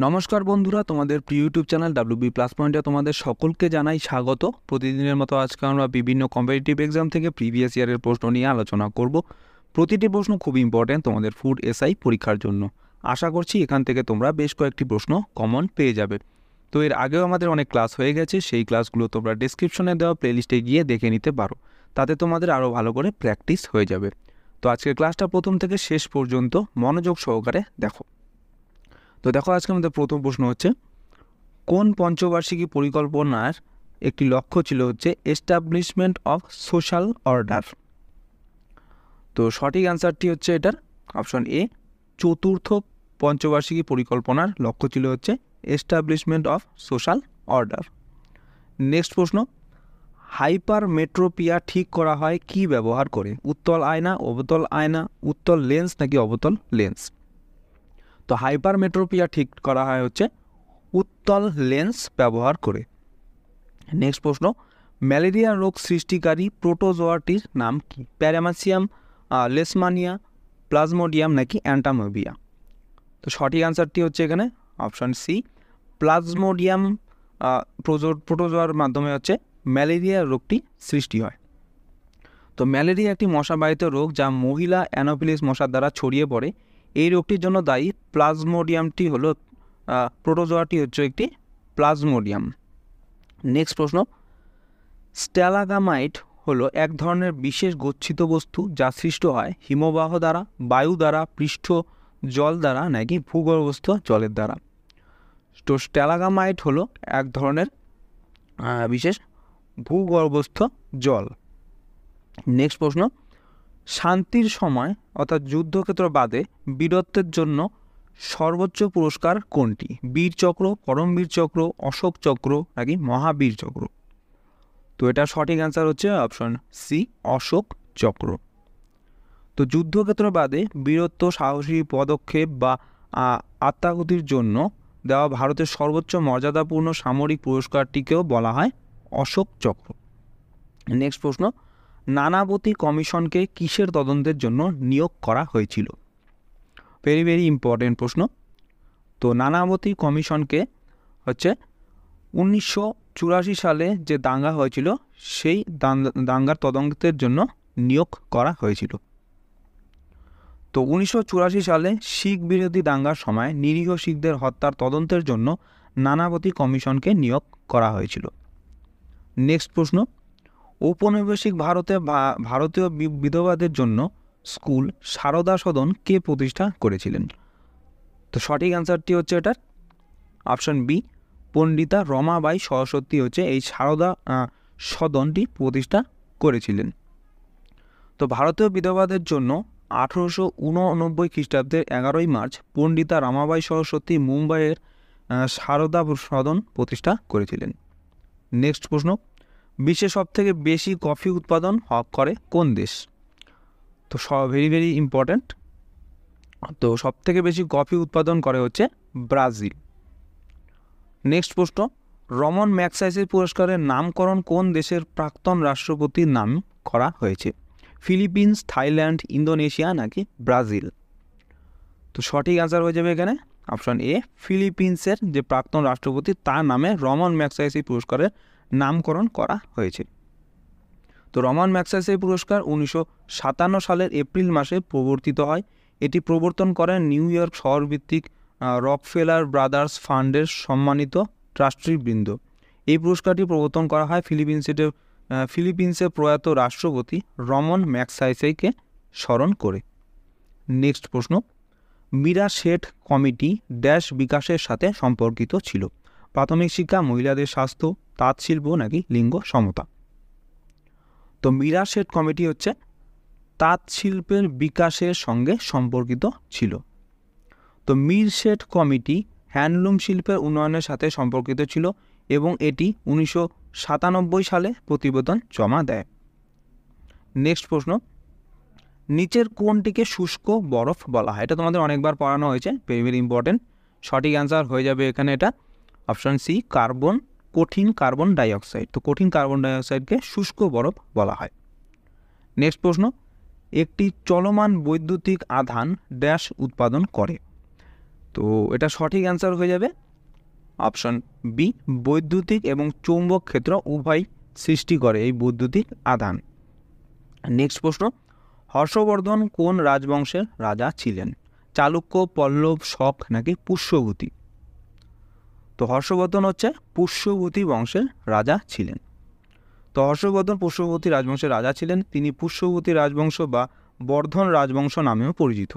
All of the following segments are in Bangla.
নমস্কার বন্ধুরা, তোমাদের প্রিয় ইউটিউব চ্যানেল WB প্লাস পয়েন্টে তোমাদের সকলকে জানাই স্বাগত। প্রতিদিনের মতো আজকে আমরা বিভিন্ন কম্পিটিটিভ এক্সাম থেকে প্রিভিয়াস ইয়ারের প্রশ্ন নিয়ে আলোচনা করব। প্রতিটি প্রশ্ন খুব ইম্পর্ট্যান্ট তোমাদের ফুড এসআই পরীক্ষার জন্য। আশা করছি এখান থেকে তোমরা বেশ কয়েকটি প্রশ্ন কমন পেয়ে যাবে। তো এর আগেও আমাদের অনেক ক্লাস হয়ে গেছে, সেই ক্লাসগুলো তোমরা ডেসক্রিপশনে দেওয়া প্লেলিস্টে গিয়ে দেখে নিতে পারো, তাতে তোমাদের আরও ভালো করে প্র্যাকটিস হয়ে যাবে। তো আজকের ক্লাসটা প্রথম থেকে শেষ পর্যন্ত মনোযোগ সহকারে দেখো। তো দেখো, আজকে আমাদের প্রথম প্রশ্ন হচ্ছে, কোন পঞ্চবার্ষিকী পরিকল্পনার একটি লক্ষ্য ছিল এস্টাবলিশমেন্ট অফ সোশ্যাল অর্ডার? তো সঠিক অ্যান্সারটি হচ্ছে এটার অপশন এ, চতুর্থ পঞ্চবার্ষিকী পরিকল্পনার লক্ষ্য ছিল establishment of social order. Next প্রশ্ন, হাইপার মেট্রোপিয়া ঠিক করা হয় কি ব্যবহার করে? উত্তল আয়না, অবতল আয়না, উত্তল লেন্স নাকি অবতল লেন্স? তো হাইপার মেট্রোপিয়া ঠিক করা হয় উত্তল লেন্স ব্যবহার করে। নেক্সট প্রশ্ন, ম্যালেরিয়া রোগ সৃষ্টিকারী প্রোটোজোয়াটির নাম কি? প্যারামেসিয়াম, লেশমানিয়া, প্লাজমোডিয়াম নাকি অ্যান্টামোবিয়া? তো সঠিক অ্যান্সারটি হচ্ছে এখানে অপশান সি, প্লাজমোডিয়াম প্রোটোজোয়ার মাধ্যমে ম্যালেরিয়া রোগটি সৃষ্টি হয়। তো ম্যালেরিয়া একটি মশাবাহিত রোগ যা মহিলা অ্যানোফিলিস মশার দ্বারা ছড়িয়ে পড়ে। এই রোগটির জন্য দায়ী প্লাজমোডিয়ামটি প্রোটোজোয়াটি একটি প্লাজমোডিয়াম। নেক্সট প্রশ্ন, স্ট্যালাগামাইট হলো এক ধরনের বিশেষ গচ্ছিত বস্তু যা সৃষ্ট হয় হিমবাহ দ্বারা, বায়ু দ্বারা, পৃষ্ঠ জল দ্বারা নাকি ভূগর্ভস্থ জলের দ্বারা? তো স্ট্যালাগামাইট হলো এক ধরনের বিশেষ ভূগর্ভস্থ জল। নেক্সট প্রশ্ন, শান্তির সময় অর্থাৎ যুদ্ধক্ষেত্র বাদে বীরত্বের জন্য সর্বোচ্চ পুরস্কার কোনটি? বীর চক্র, পরমবীর চক্র, অশোক চক্র নাকি মহাবীর চক্র? তো এটা সঠিক অ্যান্সার হচ্ছে অপশন সি, অশোক চক্র। তো যুদ্ধক্ষেত্র বাদে বীরত্ব, সাহসী পদক্ষেপ বা আত্মাহুতির জন্য দেওয়া ভারতের সর্বোচ্চ মর্যাদাপূর্ণ সামরিক পুরস্কারটিকেও বলা হয় অশোক চক্র। নেক্সট প্রশ্ন, নানাবতী কমিশনকে কিসের তদন্তের জন্য নিয়োগ করা হয়েছিল? ভেরি ভেরি ইম্পর্টেন্ট প্রশ্ন। তো নানাবতী কমিশনকে 1984 সালে যে দাঙ্গা হয়েছিল সেই দাঙ্গার তদন্তের জন্য নিয়োগ করা হয়েছিল। তো 1984 সালে শিখ বিরোধী দাঙ্গার সময় নিরীহ শিখদের হত্যার তদন্তের জন্য নানাবতী কমিশনকে নিয়োগ করা হয়েছিল। নেক্সট প্রশ্ন, ঔপনিবেশিক ভারতে ভারতীয় বিধবাদের জন্য স্কুল সারদা সদন কে প্রতিষ্ঠা করেছিলেন? তো সঠিক অ্যান্সারটি হচ্ছে এটার অপশন বি, পণ্ডিতা রমাবাই সরস্বতী এই সারদা সদনটি প্রতিষ্ঠা করেছিলেন। তো ভারতীয় বিধবাদের জন্য 1889 খ্রিস্টাব্দের 11ই মার্চ পণ্ডিতা রমাবাই সরস্বতী মুম্বাইয়ের সারদা সদন প্রতিষ্ঠা করেছিলেন। নেক্সট প্রশ্ন, বিশ্বের সবথেকে বেশি কফি উৎপাদন করে কোন দেশ? তো ভেরি ভেরি ইম্পর্ট্যান্ট। তো সবথেকে বেশি কফি উৎপাদন করে ব্রাজিল। নেক্সট প্রশ্ন, রমন ম্যাগসাইসে পুরস্কারের নামকরণ কোন দেশের প্রাক্তন রাষ্ট্রপতির নাম করা হয়েছে? ফিলিপিন্স, থাইল্যান্ড, ইন্দোনেশিয়া নাকি ব্রাজিল? তো সঠিক অ্যান্সার হয়ে যাবে এখানে অপশন এ, ফিলিপিন্সের যে প্রাক্তন রাষ্ট্রপতি তার নামে রমন ম্যাগসাইসে পুরস্কারের নামকরণ করা হয়েছে। তো রমন ম্যাগসাইসে পুরস্কার 1957 সালের এপ্রিল মাসে প্রবর্তিত হয়। এটি প্রবর্তন করেন নিউ ইয়র্ক শহরভিত্তিক রকফেলার ব্রাদার্স ফান্ডের সম্মানিত ট্রাস্টিবৃন্দ। এই পুরস্কারটি প্রবর্তন করা হয় ফিলিপিন্সের প্রয়াত রাষ্ট্রপতি রমন ম্যাগসাইসেকে স্মরণ করে। নেক্সট প্রশ্ন, মীরা শেঠ কমিটি ড্যাশ বিকাশের সাথে সম্পর্কিত ছিল? প্রাথমিক শিক্ষা, মহিলাদের স্বাস্থ্য, তাঁত শিল্প নাকি লিঙ্গ সমতা? তো মীরা শেঠ কমিটি তাঁত শিল্পের বিকাশের সঙ্গে সম্পর্কিত ছিল। তো মীর শেঠ কমিটি হ্যান্ডলুম শিল্পের উন্নয়নের সাথে সম্পর্কিত ছিল এবং এটি 1997 সালে প্রতিবেদন জমা দেয়। নেক্সট প্রশ্ন, নিচের কোনটিকে শুষ্ক বরফ বলা হয়? এটা তোমাদের অনেকবার পড়ানো হয়েছে, ভেরি ভেরি ইম্পর্টেন্ট। সঠিক অ্যান্সার হয়ে যাবে এখানে এটা অপশান সি, কঠিন কার্বন ডাইঅক্সাইড। তো কঠিন কার্বন ডাইঅক্সাইডকে শুষ্ক বরফ বলা হয়। নেক্সট প্রশ্ন, একটি চলমান বৈদ্যুতিক আধান ড্যাশ উৎপাদন করে? তো এটা সঠিক অ্যান্সার হয়ে যাবে অপশন বি, বৈদ্যুতিক এবং চৌম্বক ক্ষেত্র উভয় সৃষ্টি করে এই বৈদ্যুতিক আধান। নেক্সট প্রশ্ন, হর্ষবর্ধন কোন রাজবংশের রাজা ছিলেন? চালুক্য, পল্লব, শক নাকি পুষ্যভূতি? তো হর্ষবর্ধন হচ্ছে পুষ্যভূতি বংশের রাজা ছিলেন। তো হর্ষবর্ধন পুষ্যভূতি রাজবংশের রাজা ছিলেন। তিনি পুষ্যভূতি রাজবংশ বা বর্ধন রাজবংশ নামেও পরিচিত।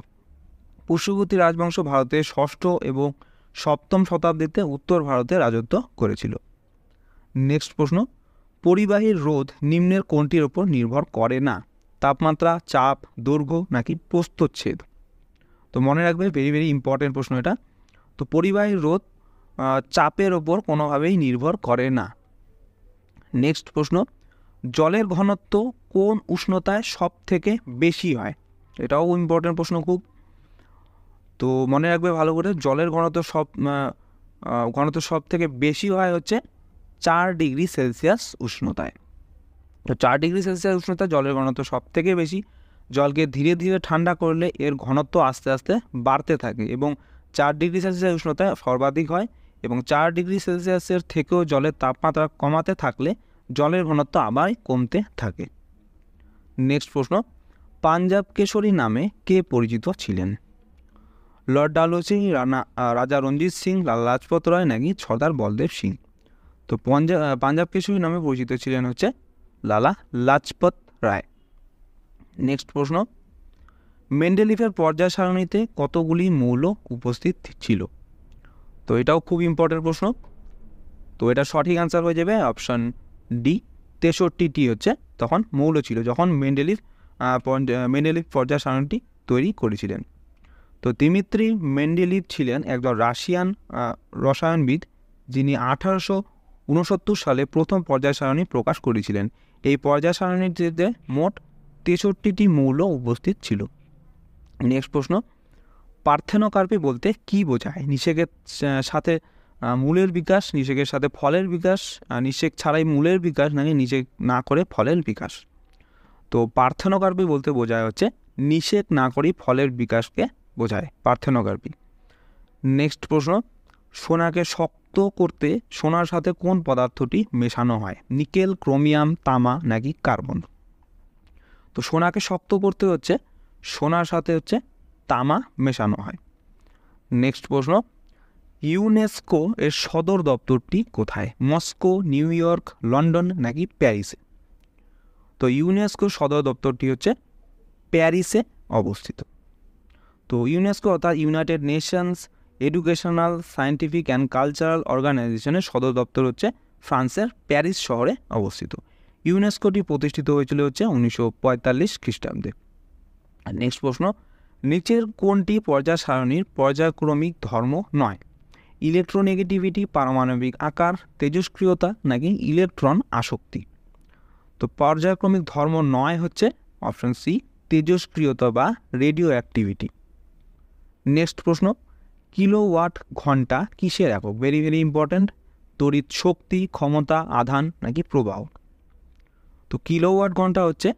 পুষ্যভূতি রাজবংশ ভারতের ষষ্ঠ এবং সপ্তম শতাব্দীতে উত্তর ভারতে রাজত্ব করেছিল। নেক্সট প্রশ্ন, পরিবাহীর রোধ নিম্নের কোনটির ওপর নির্ভর করে না? তাপমাত্রা, চাপ, দৈর্ঘ্য নাকি প্রস্থচ্ছেদ? তো মনে রাখবে, ভেরি ভেরি ইম্পর্টেন্ট প্রশ্ন এটা। তো পরিবাহীর রোধ চাপের ওপর কোনোভাবেই নির্ভর করে না। নেক্সট প্রশ্ন, জলের ঘনত্ব কোন উষ্ণতায় সব থেকে বেশি হয়? এটাও ইম্পর্টেন্ট প্রশ্ন খুব। তো মনে রাখবে ভালো করে, জলের ঘনত্ব সব থেকে বেশি হয় হচ্ছে 4 ডিগ্রি সেলসিয়াস উষ্ণতায়। তো 4 ডিগ্রি সেলসিয়াস উষ্ণতায় জলের ঘনত্ব সব থেকে বেশি। জলকে ধীরে ধীরে ঠান্ডা করলে এর ঘনত্ব আস্তে আস্তে বাড়তে থাকে এবং 4 ডিগ্রি সেলসিয়াস উষ্ণতায় সর্বাধিক হয়, এবং 4 ডিগ্রি সেলসিয়াসের থেকেও জলের তাপমাত্রা কমাতে থাকলে জলের ঘনত্ব আবার কমতে থাকে। নেক্সট প্রশ্ন, পাঞ্জাব কেশরী নামে কে পরিচিত ছিলেন? লর্ড ডালহৌসি, রাজা রঞ্জিত সিং, লালা লাজপত রায় নাকি সর্দার বলদেব সিং? তো পাঞ্জাব কেশরী নামে পরিচিত ছিলেন হচ্ছে লালা লাজপত রায়। নেক্সট প্রশ্ন, মেন্ডেলিফের পর্যায় সারণীতে কতগুলি মৌল উপস্থিত ছিল? তো এটাও খুব ইম্পর্টেন্ট প্রশ্ন। তো এটা সঠিক অ্যান্সার হয়ে যাবে অপশন ডি, 63টি হচ্ছে তখন মৌল ছিল যখন মেন্ডেলিফ পর্যায় সারণীটি তৈরি করেছিলেন। তো দিমিত্রি মেন্ডেলিভ ছিলেন একজন রাশিয়ান রসায়নবিদ, যিনি 1869 সালে প্রথম পর্যায় সারণী প্রকাশ করেছিলেন। এই পর্যায় সারণীতে মোট 63টি মৌল উপস্থিত ছিল। নেক্সট প্রশ্ন, পার্থেনোকার্পি বলতে কি বোঝায়? নিষেকের সাথে মূলের বিকাশ, নিষেকের সাথে ফলের বিকাশ, নিষেক ছাড়াই মূলের বিকাশ নাকি নিষেক না করে ফলের বিকাশ? তো পার্থেনোকার্পি বলতে বোঝায় হচ্ছে নিষেক না করে ফলের বিকাশকে বোঝায় পার্থেনোকার্পি। নেক্সট প্রশ্ন, সোনাকে শক্ত করতে সোনার সাথে কোন পদার্থটি মেশানো হয়? নিকেল, ক্রোমিয়াম, তামা নাকি কার্বন? তো সোনাকে শক্ত করতে হচ্ছে সোনার সাথে হচ্ছে তামা মেশানো হয়। নেক্সট প্রশ্ন, ইউনেস্কো এর সদর দপ্তরটি কোথায়? মস্কো, নিউ ইয়র্ক, লন্ডন নাকি প্যারিসে? তো ইউনেস্কোর সদর দপ্তরটি হচ্ছে প্যারিসে অবস্থিত। তো ইউনেস্কো অর্থাৎ United Nations educational, scientific and cultural অর্গানাইজেশনের সদর দপ্তর হচ্ছে ফ্রান্সের প্যারিস শহরে অবস্থিত। ইউনেস্কোটি প্রতিষ্ঠিত হয়েছিল হচ্ছে 1945 খ্রিস্টাব্দে। নেক্সট প্রশ্ন, নিচের কোনটি পর্যায় সারণীর পর্যায়ক্রমিক ধর্ম নয়? ইলেকট্রোনেগেটিভিটি, পারমাণবিক আকার, তেজস্ক্রিয়তা নাকি ইলেকট্রন আসক্তি? তো পর্যায়ক্রমিক ধর্ম নয় হচ্ছে অপশন সি, তেজস্ক্রিয়তা বা রেডিও অ্যাক্টিভিটি। নেক্সট প্রশ্ন, কিলোওয়াট ঘন্টা কিসের একক? Very very important. তড়িৎ শক্তি, ক্ষমতা, আধান নাকি প্রবাহ? তো কিলোওয়াট ঘন্টা হচ্ছে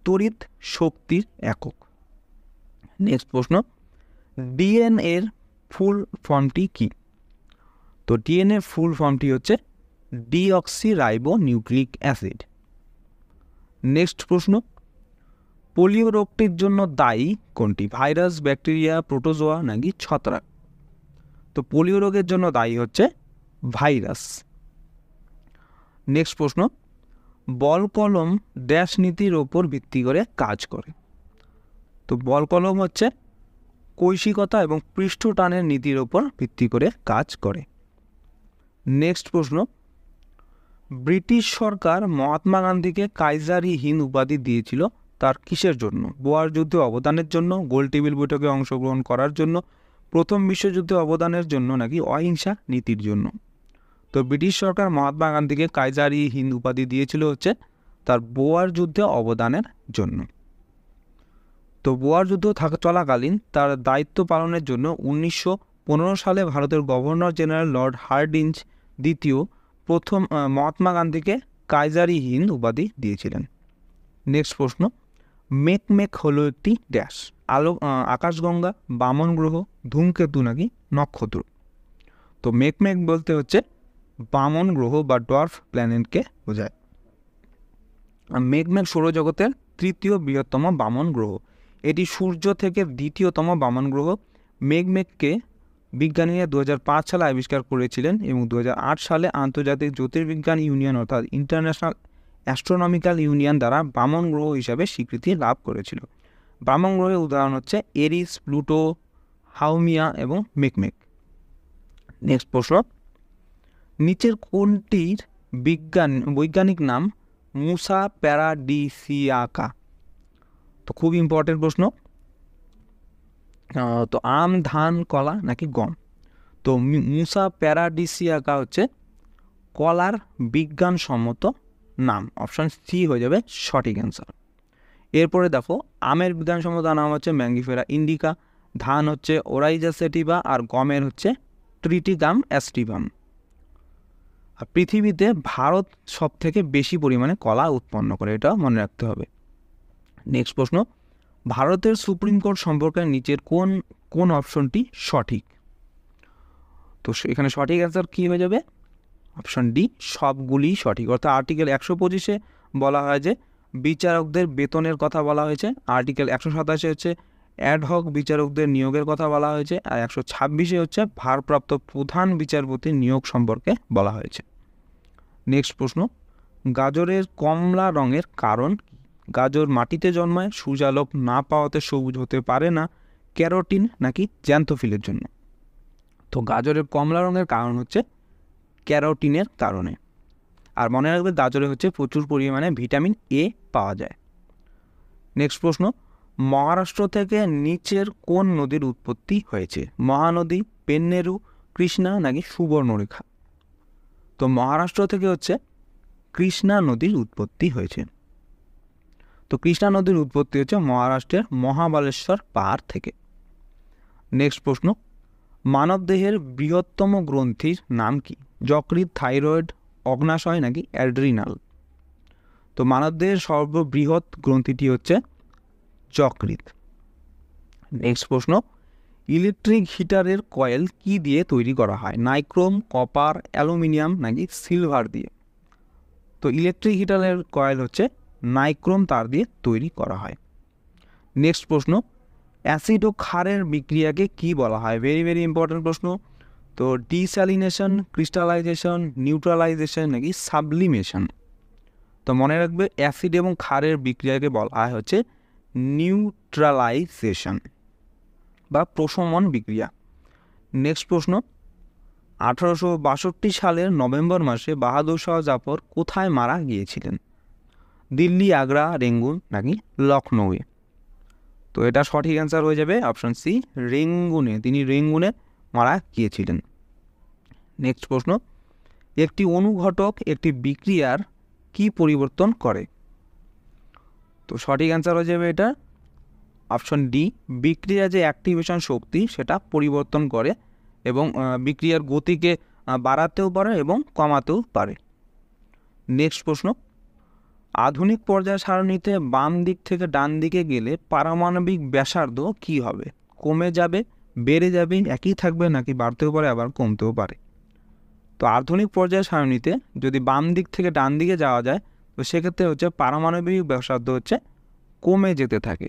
তড়িৎ শক্তির একক। নেক্সট প্রশ্ন, ডিএনএ এর ফুল ফর্মটি কি? তো ডিএনএ ফুল ফর্মটি হচ্ছে ডিঅক্সিরাইবো নিউক্লিক অ্যাসিড। নেক্সট প্রশ্ন, পোলিও রোগটির জন্য দায়ী কোনটি? ভাইরাস, ব্যাকটেরিয়া, প্রোটোজোয়া নাকি ছত্রাক? তো পোলিও রোগের জন্য দায়ী হচ্ছে ভাইরাস। নেক্সট প্রশ্ন, বল কলম ড্যাশ নীতির ওপর ভিত্তি করে কাজ করে? তো বল কলম হচ্ছে কৈশিকতা এবং পৃষ্ঠ টানের নীতির ওপর ভিত্তি করে কাজ করে। নেক্সট প্রশ্ন, ব্রিটিশ সরকার মহাত্মা গান্ধীকে কাইজার-ই-হিন্দ উপাধি দিয়েছিল তার কিসের জন্য? বোয়ার যুদ্ধে অবদানের জন্য, গোল টেবিল বৈঠকে অংশগ্রহণ করার জন্য, প্রথম বিশ্বযুদ্ধে অবদানের জন্য নাকি অহিংসা নীতির জন্য? তো ব্রিটিশ সরকার মহাত্মা গান্ধীকে কাইজার-ই-হিন্দ উপাধি দিয়েছিল হচ্ছে তার বোয়ার যুদ্ধে অবদানের জন্য। তো বোয়ার যুদ্ধ চলাকালীন তার দায়িত্ব পালনের জন্য 1915 সালে ভারতের গভর্নর জেনারেল লর্ড হার্ডিঞ্জ দ্বিতীয় প্রথম মহাত্মা গান্ধীকে কাইজার-ই-হিন্দ উপাধি দিয়েছিলেন। নেক্সট প্রশ্ন, মেঘমেঘ হলো একটি ড্যাশ, আকাশগঙ্গা, বামন গ্রহ, ধূমকেতু নাকি নক্ষত্র। তো মেঘমেঘ বলতে হচ্ছে বামন গ্রহ বা ডর্ফ প্ল্যানেটকে বোঝায়। মেঘমেঘ সৌরজগতের তৃতীয় বৃহত্তম বামন গ্রহ, এটি সূর্য থেকে দ্বিতীয়তম বামন গ্রহ। মেঘমেঘকে বিজ্ঞানীরা 2005 সালে আবিষ্কার করেছিলেন এবং 2008 সালে আন্তর্জাতিক জ্যোতির্বিজ্ঞান ইউনিয়ন অর্থাৎ ইন্টারন্যাশনাল অ্যাস্ট্রোনমিক্যাল ইউনিয়ন দ্বারা বামন গ্রহ হিসাবে স্বীকৃতি লাভ করেছিল। বামন গ্রহের উদাহরণ হচ্ছে এরিস, প্লুটো, হাউমিয়া এবং মেঘমেঘ। নেক্সট প্রশ্ন, নিচের কোনটির বৈজ্ঞানিক নাম মুসা প্যারাডিসিয়াকা? তো খুব ইম্পর্টেন্ট প্রশ্ন। তো আম, ধান, কলা নাকি গম? তো মুসা প্যারাডিসিয়াকা হচ্ছে কলার বিজ্ঞানসম্মত নাম, অপশান সি হয়ে যাবে সঠিক অ্যান্সার। এরপরে দেখো, আমের বিজ্ঞানসম্মত নাম হচ্ছে ম্যাঙ্গিফেরা ইন্ডিকা, ধান হচ্ছে ওরাইজা সেটিভা, আর গমের হচ্ছে ট্রিটিগাম অ্যাস্টিভাম। আর পৃথিবীতে ভারত সব থেকে বেশি পরিমাণে কলা উৎপন্ন করে, এটা মনে রাখতে হবে। নেক্সট প্রশ্ন, ভারতের সুপ্রিম কোর্ট সম্পর্কে নিচের কোন অপশনটি সঠিক? তো এখানে সঠিক অ্যান্সার কী হয়ে যাবে? অপশন ডি, সবগুলি সঠিক। অর্থাৎ আর্টিকেল 125-এ বলা হয় যে বিচারকদের বেতনের কথা বলা হয়েছে, আর্টিকেল 127-এ হচ্ছে অ্যাডহক বিচারকদের নিয়োগের কথা বলা হয়েছে, আর 126-এ হচ্ছে ভারপ্রাপ্ত প্রধান বিচারপতির নিয়োগ সম্পর্কে বলা হয়েছে। নেক্সট প্রশ্ন, গাজরের কমলা রঙের কারণ? গাজর মাটিতে জন্মায়, সূর্যালোক না পাওয়াতে সবুজ হতে পারে না, ক্যারোটিন নাকি জ্যান্থোফিলের জন্য? তো গাজরের কমলা রঙের কারণ হচ্ছে ক্যারোটিনের কারণে। আর মনে রাখবে গাজরে হচ্ছে প্রচুর পরিমাণে ভিটামিন এ পাওয়া যায়। নেক্সট প্রশ্ন, মহারাষ্ট্র থেকে নিচের কোন নদীর উৎপত্তি হয়েছে? মহানদী, পেন্নেরু, কৃষ্ণা নাকি সুবর্ণরেখা? তো মহারাষ্ট্র থেকে হচ্ছে কৃষ্ণা নদীর উৎপত্তি হয়েছে। তো কৃষ্ণা নদীর উৎপত্তি হচ্ছে মহারাষ্ট্রের মহাবালেশ্বর পাহাড় থেকে। নেক্সট প্রশ্ন, মানবদেহের বৃহত্তম গ্রন্থির নাম কি? যকৃৎ, থাইরয়েড, অগ্নাশয় নাকি অ্যাড্রিনাল? তো মানবদেহের সর্ববৃহৎ গ্রন্থিটি হচ্ছে যকৃৎ। নেক্সট প্রশ্ন, ইলেকট্রিক হিটারের কয়েল কি দিয়ে তৈরি করা হয়? নাইক্রোম, কপার, অ্যালুমিনিয়াম নাকি সিলভার দিয়ে? তো ইলেকট্রিক হিটারের কয়েল হচ্ছে নাইক্রোম তার দিয়ে তৈরি করা হয়। নেক্সট প্রশ্ন, অ্যাসিড ও ক্ষারের বিক্রিয়াকে কি বলা হয়? ভেরি ভেরি ইম্পর্টেন্ট প্রশ্ন। তো ডিস্যালিনেশন, ক্রিস্টালাইজেশন, নিউট্রালাইজেশন নাকি সাবলিমেশন? তো মনে রাখবে অ্যাসিড এবং ক্ষারের বিক্রিয়াকে বলা হয় হচ্ছে নিউট্রালাইজেশন বা প্রশমন বিক্রিয়া। নেক্সট প্রশ্ন, 1862 সালের নভেম্বর মাসে বাহাদুর শাহ জাফর কোথায় মারা গিয়েছিলেন? দিল্লি, আগ্রা, রেঙ্গুন নাকি লখনৌয়ে? তো এটা সঠিক অ্যান্সার হয়ে যাবে অপশন সি, রেঙ্গুনে। তিনি রেঙ্গুনে মারা গিয়েছিলেন। নেক্সট প্রশ্ন, একটি অনুঘটক একটি বিক্রিয়ার কি পরিবর্তন করে? তো সঠিক অ্যান্সার হয়ে যাবে এটা অপশন ডি, বিক্রিয়া যে অ্যাক্টিভেশন শক্তি সেটা পরিবর্তন করে এবং বিক্রিয়ার গতিকে বাড়াতেও পারে এবং কমাতেও পারে। নেক্সট প্রশ্ন, আধুনিক পর্যায় সারণীতে বাম দিক থেকে ডান দিকে গেলে পারমাণবিক ব্যাসার্ধ কি হবে? কমে যাবে, বেড়ে যাবে, একই থাকবে নাকি বাড়তেও পারে আবার কমতেও পারে? তো আধুনিক পর্যায় সারণীতে যদি বাম দিক থেকে ডান দিকে যাওয়া যায় তো সেক্ষেত্রে হচ্ছে পারমাণবিক ব্যাসার্ধ হচ্ছে কমে যেতে থাকে।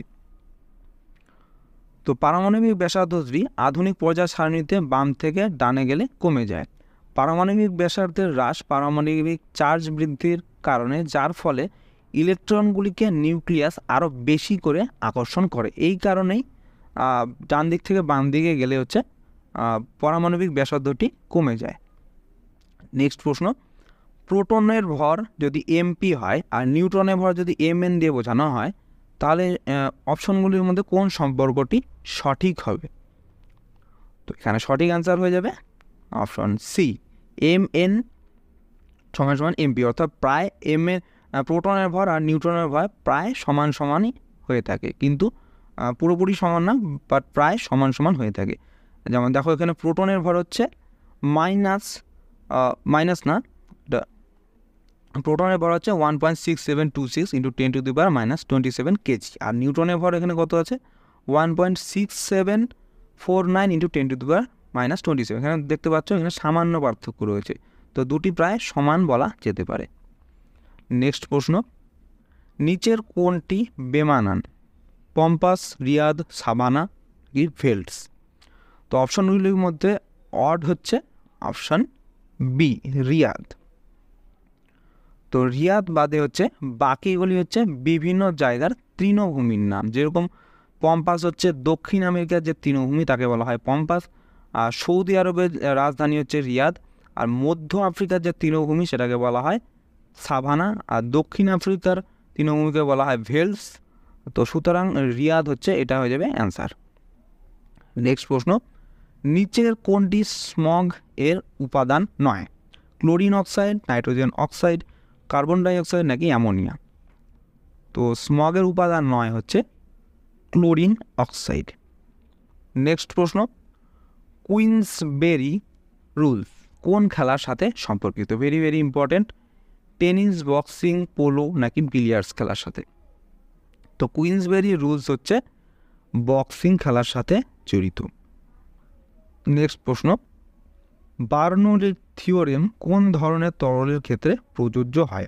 তো পারমাণবিক ব্যাসার্ধটি আধুনিক পর্যায় সারণীতে বাম থেকে ডানে গেলে কমে যায়। পারমাণবিক ব্যাসার্ধের হ্রাস পারমাণবিক চার্জ বৃদ্ধির কারণে, যার ফলে ইলেকট্রনগুলিকে নিউক্লিয়াস আরও বেশি করে আকর্ষণ করে। এই কারণেই ডান দিক থেকে বাম দিকে গেলে হচ্ছে পারমাণবিক ব্যাসার্ধটি কমে যায়। নেক্সট প্রশ্ন, প্রোটনের ভর যদি এমপি হয় আর নিউট্রনের ভর যদি এমএন দিয়ে বোঝানো হয় তাহলে অপশনগুলির মধ্যে কোন সম্পর্কটি সঠিক হবে? তো এখানে সঠিক অ্যান্সার হয়ে যাবে অপশন সি, এমএন সমান সমান এমপি। অর্থাৎ প্রায় এমএন প্রোটনের ভর আর নিউট্রনের ভর প্রায় সমান সমানই হয়ে থাকে, কিন্তু পুরোপুরি সমান না, বাট প্রায় সমান সমান হয়ে থাকে। যেমন দেখো এখানে প্রোটনের ভর হচ্ছে প্রোটনের ভর হচ্ছে 1.6726 ইন্টু 10⁻⁻27 কেজি, আর নিউটনের ভর এখানে কত আছে 1.6749 ইন্টু 10⁻⁻27। এখানে দেখতে পাচ্ছ এখানে সামান্য পার্থক্য রয়েছে, তো দুটি প্রায় সমান বলা যেতে পারে। নেক্সট প্রশ্ন, নিচের কোনটি বেমানান? পম্পাস, রিয়াদ, সাবানা কি ভেল্টস? তো অপশনগুলির মধ্যে অড হচ্ছে অপশান বি রিয়াদ। তো রিয়াদ বাদে হচ্ছে বাকিগুলি হচ্ছে বিভিন্ন জায়গার তৃণভূমির নাম, যেরকম পম্পাস হচ্ছে দক্ষিণ আমেরিকার যে তৃণভূমি তাকে বলা হয় পম্পাস, আর সৌদি আরবের রাজধানী হচ্ছে রিয়াদ, আর মধ্য আফ্রিকার যে তৃণভূমি সেটাকে বলা হয় সাভানা, আর দক্ষিণ আফ্রিকার তৃণভূমিকে বলা হয় ভেলস। তো সুতরাং রিয়াদ হচ্ছে এটা হয়ে যাবে অ্যান্সার। নেক্সট প্রশ্ন, নিচের কোনটি স্মগ এর উপাদান নয়? Chlorine oxide, nitrogen oxide, carbon dioxide নাকি অ্যামোনিয়া? তো স্মগের উপাদান নয় হচ্ছে ক্লোরিন অক্সাইড। নেক্সট প্রশ্ন, কুইন্সবেরি রুলস কোন খেলার সাথে সম্পর্কিত? Very very important, tennis, boxing, polo নাকি বিলিয়ার্ডস খেলার সাথে? তো কুইন্সবেরি রুলস হচ্ছে বক্সিং খেলার সাথে জড়িত। নেক্সট প্রশ্ন, বার্নৌলির থিওরেম কোন ধরনের তরলের ক্ষেত্রে প্রযোজ্য হয়?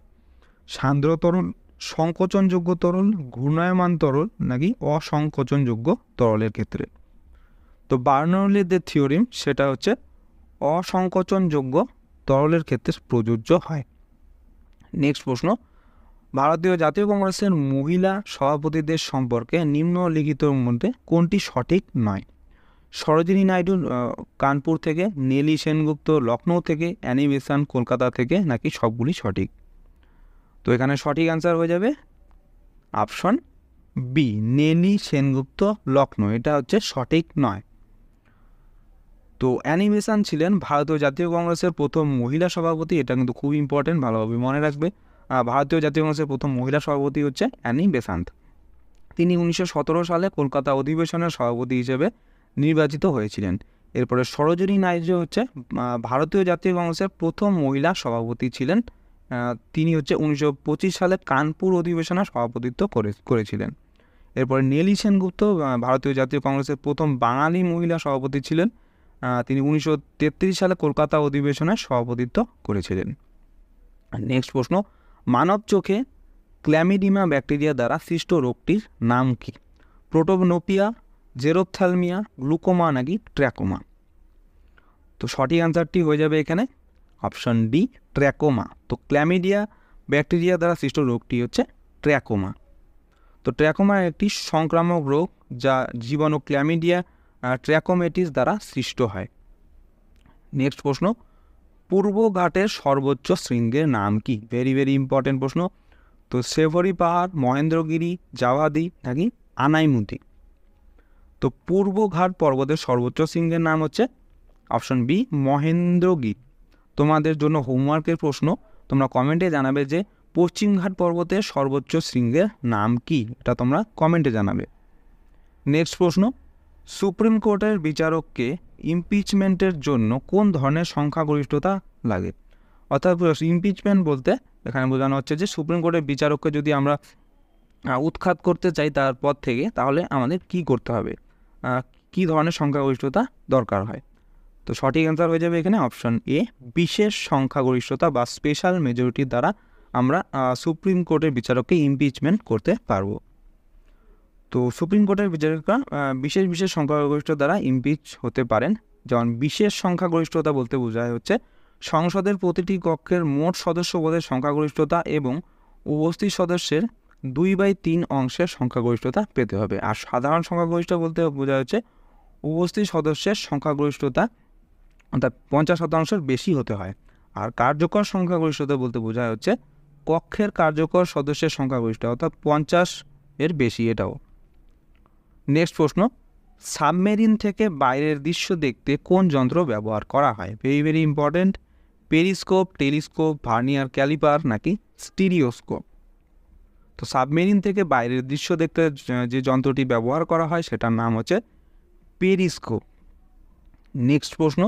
সান্দ্র তরল, সংকোচনযোগ্য তরল, ঘূর্ণায়মান তরল নাকি অসংকোচনযোগ্য তরলের ক্ষেত্রে? তো বার্নৌলির যে থিওরেম সেটা হচ্ছে অসংকোচনযোগ্য তরলের ক্ষেত্রে প্রযোজ্য হয়। নেক্সট প্রশ্ন, ভারতীয় জাতীয় কংগ্রেসের মহিলা সভাপতিদের সম্পর্কে নিম্নলিখিতর মধ্যে কোনটি সঠিক নয়? সরোজিনী নাইডু কানপুর থেকে, নেলি সেনগুপ্ত লখনৌ থেকে, অ্যানি বেসান্ট কলকাতা থেকে নাকি সবগুলি সঠিক? তো এখানে সঠিক অ্যান্সার হয়ে যাবে অপশন বি নেলি সেনগুপ্ত লখনৌ, এটা হচ্ছে সঠিক নয়। তো অ্যানি বেসান্ট ছিলেন ভারতীয় জাতীয় কংগ্রেসের প্রথম মহিলা সভাপতি, এটা কিন্তু খুব ইম্পর্টেন্ট, ভালোভাবে মনে রাখবে। ভারতীয় জাতীয় কংগ্রেসের প্রথম মহিলা সভাপতি হচ্ছে অ্যানি বেসান্ট। তিনি 1917 সালে কলকাতা অধিবেশনের সভাপতি হিসেবে নির্বাচিত হয়েছিলেন। এরপরে সরোজিনী নাইডু হচ্ছে ভারতীয় জাতীয় কংগ্রেসের প্রথম মহিলা সভাপতি ছিলেন, তিনি হচ্ছে 1925 সালে কানপুর অধিবেশনের সভাপতিত্ব করেছিলেন। এরপরে নেলি সেনগুপ্ত ভারতীয় জাতীয় কংগ্রেসের প্রথম বাঙালি মহিলা সভাপতি ছিলেন, তিনি 1933 সালে কলকাতা অধিবেশনের সভাপতিত্ব করেছিলেন। নেক্সট প্রশ্ন, মানব চোখে ক্ল্যামিডিমা ব্যাকটেরিয়া দ্বারা সৃষ্ট রোগটির নাম কি? প্রোটোনোপিয়া, জেরোপথ্যালমিয়া, গ্লুকোমা নাকি ট্র্যাকোমা? তো সঠিক অ্যান্সারটি হয়ে যাবে এখানে অপশন ডি ট্র্যাকোমা। তো ক্ল্যামিডিয়া ব্যাকটেরিয়া দ্বারা সৃষ্ট রোগটি হচ্ছে ট্র্যাকোমা। তো ট্র্যাকোমা একটি সংক্রামক রোগ যা জীবাণু ক্ল্যামিডিয়া ট্র্যাকোমেটিস দ্বারা সৃষ্ট হয়। নেক্সট প্রশ্ন, পূর্বঘাটের সর্বোচ্চ শৃঙ্গের নাম কি? ভেরি ভেরি ইম্পর্টেন্ট প্রশ্ন। তো সেভরি পাহাড়, মহেন্দ্রগিরি, জাওয়াদি নাকি আনাইমুদি? তো পূর্বঘাট পর্বতের সর্বোচ্চ শৃঙ্গের নাম হচ্ছে অপশন বি মহেন্দ্রগিরি। তোমাদের জন্য হোমওয়ার্কের প্রশ্ন, তোমরা কমেন্টে জানাবে যে পশ্চিমঘাট পর্বতের সর্বোচ্চ শৃঙ্গের নাম কি, এটা তোমরা কমেন্টে জানাবে। নেক্সট প্রশ্ন, সুপ্রিম কোর্টের বিচারককে ইমপিচমেন্টের জন্য কোন ধরনের সংখ্যাগরিষ্ঠতা লাগে? অর্থাৎ ইমপিচমেন্ট বলতে এখানে বোঝানো হচ্ছে যে সুপ্রিম কোর্টের বিচারককে যদি আমরা উৎখাত করতে চাই তার পদ থেকে, তাহলে আমাদের কি করতে হবে, কি ধরনের সংখ্যাগরিষ্ঠতা দরকার হয়? তো সঠিক অ্যান্সার হয়ে যাবে এখানে অপশন এ বিশেষ সংখ্যাগরিষ্ঠতা বা স্পেশাল মেজরিটির দ্বারা আমরা সুপ্রিম কোর্টের বিচারককে ইমপিচমেন্ট করতে পারবো। তো সুপ্রিম কোর্টের বিচারকরা বিশেষ বিশেষ সংখ্যাগরিষ্ঠ দ্বারা ইমপিচ হতে পারেন। যেমন বিশেষ সংখ্যাগরিষ্ঠতা বলতে বোঝায় হচ্ছে সংসদের প্রতিটি কক্ষের মোট সদস্য পদের সংখ্যাগরিষ্ঠতা এবং উপস্থিত সদস্যের 2/3 অংশের সংখ্যাগরিষ্ঠতা পেতে হবে। আর সাধারণ সংখ্যাগরিষ্ঠ বলতে বোঝা হচ্ছে উপস্থিত সদস্যের সংখ্যাগরিষ্ঠতা অর্থাৎ 50% বেশি হতে হয়। আর কার্যকর সংখ্যাগরিষ্ঠতা বলতে বোঝা হচ্ছে কক্ষের কার্যকর সদস্যের সংখ্যাগরিষ্ঠ অর্থাৎ 50 এর বেশি, এটাও। নেক্সট প্রশ্ন, সাবমেরিন থেকে বাইরের দৃশ্য দেখতে কোন যন্ত্র ব্যবহার করা হয়? Very very important, periscope, telescope, vernier caliper নাকি স্টিরিওস্কোপ? তো সাবমেরিন থেকে বাইরের দৃশ্য দেখতে যে যন্ত্রটি ব্যবহার করা হয় সেটার নাম হচ্ছে পেরিস্কোপ। নেক্সট প্রশ্ন,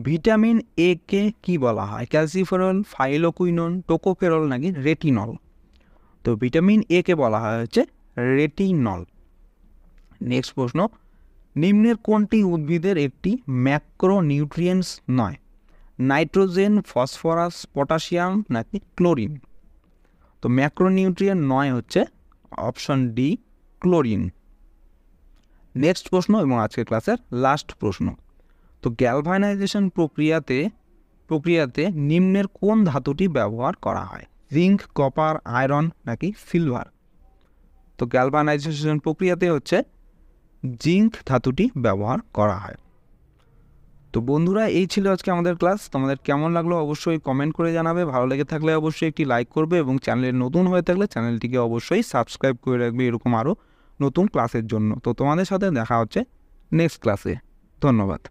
ভিটামিন এ কে কী বলা হয়? ক্যালসিফেরল, ফাইলোকুইনোন, টোকোফেরল নাকি রেটিনল? তো ভিটামিন এ কে বলা হয় হচ্ছে রেটিনল। নেক্সট প্রশ্ন, নিম্নের কোনটি উদ্ভিদের একটি ম্যাক্রোনিউট্রিয়েন্টস নয়? নাইট্রোজেন, ফসফরাস, পটাশিয়াম নাকি ক্লোরিন? তো ম্যাক্রোনিউট্রিয়েন্ট নয় হচ্ছে অপশন ডি, ক্লোরিন। নেক্সট প্রশ্ন এবং আজকের ক্লাসের লাস্ট প্রশ্ন, তো গ্যালভানাইজেশন প্রক্রিয়াতে নিম্নের কোন ধাতুটি ব্যবহার করা হয়? জিঙ্ক, কপার, আয়রন নাকি সিলভার? তো গ্যালভানাইজেশন প্রক্রিয়াতে হচ্ছে জিঙ্ক ধাতুটি ব্যবহার করা হয়। তো বন্ধুরা, এই ছিল আজকে আমাদের ক্লাস। তোমাদের কেমন লাগলো অবশ্যই কমেন্ট করে জানাবে। ভালো লেগে থাকলে অবশ্যই একটি লাইক করবে এবং চ্যানেলে নতুন হয়ে থাকলে চ্যানেলটিকে অবশ্যই সাবস্ক্রাইব করে রাখবে এরকম আরও নতুন ক্লাসের জন্য। তো তোমাদের সাথে দেখা হচ্ছে নেক্সট ক্লাসে। ধন্যবাদ।